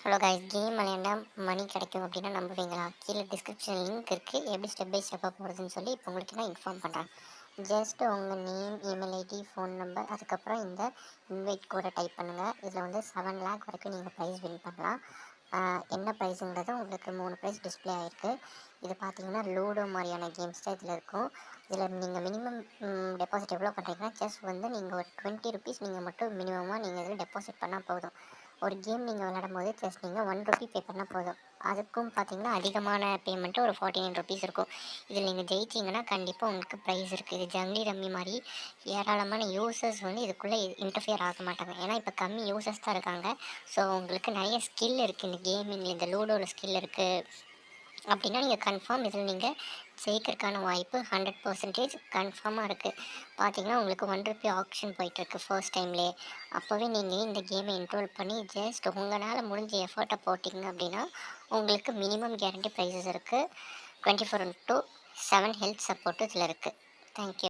Hello guys, game விளையாண்டா மணி கிடைக்கும் அப்படின்னா நம்புவீங்களா? கீழே டிஸ்கிரிப்ஷன் லிங்க் இருக்குது, எப்படி ஸ்டெப் பை ஸ்டெப்பாக போகிறதுன்னு சொல்லி இப்போ உங்களுக்கு நான் இன்ஃபார்ம் பண்ணுறேன். ஜஸ்ட் உங்கள் name, email ID, phone number, அதுக்கப்புறம் இந்த இன்வைட் கோடை டைப் பண்ணுங்கள். இதில் வந்து 7 லேக் வரைக்கும் நீங்கள் ப்ரைஸ் வின் பண்ணலாம். என்ன ப்ரைஸுங்கிறது உங்களுக்கு 3 ப்ரைஸ் டிஸ்பிளே ஆகிருக்கு. இது பார்த்தீங்கன்னா லூடோ மாதிரியான கேம்ஸ் தான் இதில் இருக்கும். இதில் நீங்கள் மினிமம் டெபாசிட் எவ்வளோ பண்ணுறீங்கன்னா, ஜஸ்ட் வந்து நீங்கள் ஒரு 20 ருபீஸ் நீங்கள் மட்டும் மினிமமாக நீங்கள் இதில் டெபாசிட் பண்ணால் போதும். ஒரு கேம் நீங்கள் விளையாடும் போது ஜஸ்ட் நீங்கள் 1 ருபி பே பண்ணால் போதும். அதுக்கும் பார்த்தீங்கன்னா அதிகமான பேமெண்ட்டு ஒரு 49 ருபீஸ் இருக்கும். இதில் நீங்கள் ஜெயிச்சிங்கன்னா கண்டிப்பாக உங்களுக்கு ப்ரைஸ் இருக்குது. இது ஜங்லி ரம்மி மாதிரி ஏராளமான யூசர்ஸ் வந்து இதுக்குள்ளே இன்டர்ஃபியர் ஆக மாட்டாங்க. ஏன்னா இப்போ கம்மி யூசர்ஸ் தான் இருக்காங்க. ஸோ உங்களுக்கு நிறைய ஸ்கில் இருக்குது இந்த கேமிங்கில், இந்த லூடோவில் ஸ்கில் இருக்குது அப்படின்னா நீங்கள் கன்ஃபார்ம் இதில் நீங்கள் ஜெயிக்கிறதுக்கான வாய்ப்பு 100% கன்ஃபார்மாக இருக்குது. பார்த்தீங்கன்னா உங்களுக்கு 1 ருபி ஆப்ஷன் போயிட்டுருக்கு ஃபர்ஸ்ட் டைம்லேயே. அப்போவே நீங்கள் இந்த கேமை இன்ரோல் பண்ணி ஜஸ்ட் உங்களால் முடிஞ்ச எஃபர்ட்டை போட்டிங்க அப்படின்னா உங்களுக்கு மினிமம் கேரண்டி ப்ரைஸஸ் இருக்குது. 24/7 ஹெல்த் சப்போர்ட்டும் இதில் இருக்குது. தேங்க்யூ.